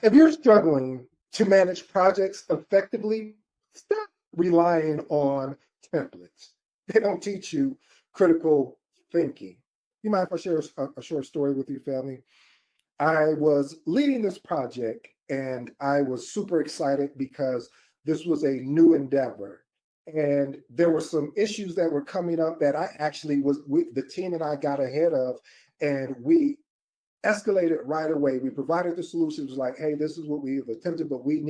If you're struggling to manage projects effectively, stop relying on templates. They don't teach you critical thinking. You mind if I share a short story with your family? I was leading this project and I was super excited because this was a new endeavor. And there were some issues that were coming up that I actually was with the team and I got ahead of, and we escalated right away. We provided the solutions like, hey, this is what we've attempted, but we're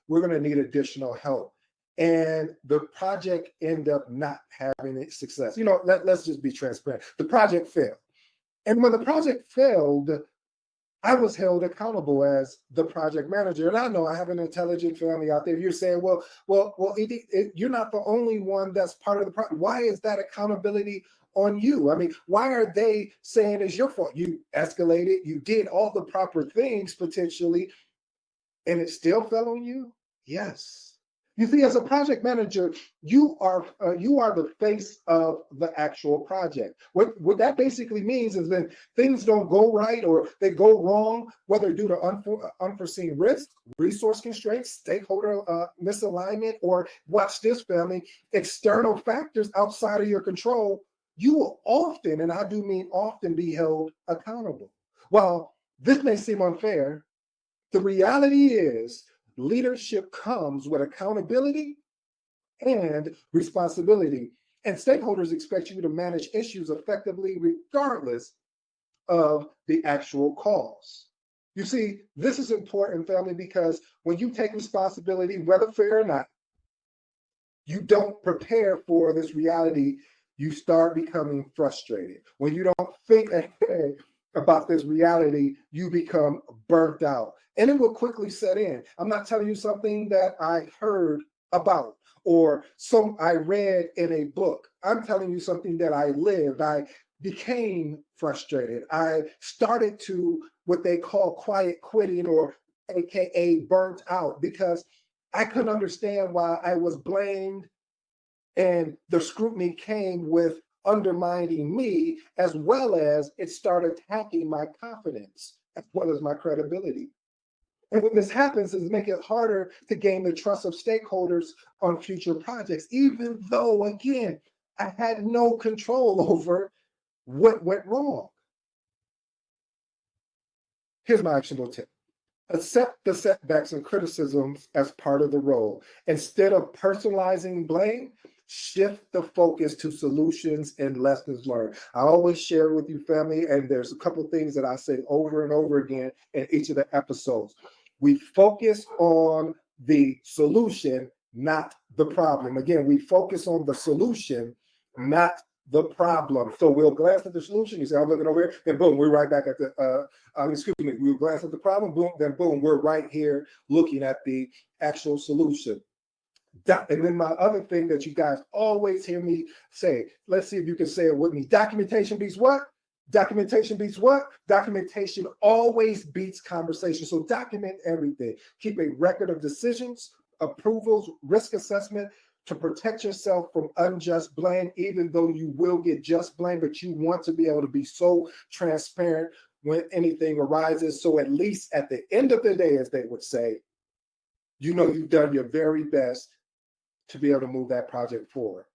going to need additional help. And the project ended up not having its success. Let's just be transparent. The project failed. And when the project failed, I was held accountable as the project manager. And I know I have an intelligent family out there. You're saying, you're not the only one that's part of the project. Why is that accountability on you? I mean, why are they saying it's your fault? You escalated, you did all the proper things potentially, and it still fell on you? Yes. You see, as a project manager, you are the face of the actual project. What that basically means is that things don't go right or they go wrong, whether due to unforeseen risks, resource constraints, stakeholder misalignment, or watch this, family, external factors outside of your control. You will often, and I do mean often, be held accountable. While this may seem unfair, the reality is leadership comes with accountability and responsibility, and stakeholders expect you to manage issues effectively regardless of the actual cause. You see, this is important, family, because when you take responsibility, whether fair or not, you don't prepare for this reality. You start becoming frustrated. When you don't think ahead about this reality, you become burnt out. And it will quickly set in. I'm not telling you something that I heard about or some I read in a book. I'm telling you something that I lived. I became frustrated. I started to what they call quiet quitting, or AKA burnt out, because I couldn't understand why I was blamed, and the scrutiny came with undermining me, as well as it started attacking my confidence as well as my credibility. And when this happens, it's making it harder to gain the trust of stakeholders on future projects, even though, again, I had no control over what went wrong. Here's my actionable tip. Accept the setbacks and criticisms as part of the role. Instead of personalizing blame, shift the focus to solutions and lessons learned. I always share with you, family, and there's a couple of things that I say over and over again in each of the episodes. We focus on the solution, not the problem. Again, we focus on the solution, not the problem. So we'll glance at the solution. You say, I'm looking over here, then boom, we're right back at the, we'll glance at the problem, boom, then boom, we're right here looking at the actual solution. And then my other thing that you guys always hear me say, let's see if you can say it with me. Documentation beats what? Documentation beats what? Documentation always beats conversation. So document everything. Keep a record of decisions, approvals, risk assessment, to protect yourself from unjust blame, even though you will get just blame, but you want to be able to be so transparent when anything arises. So at least at the end of the day, as they would say, you know you've done your very best to be able to move that project forward.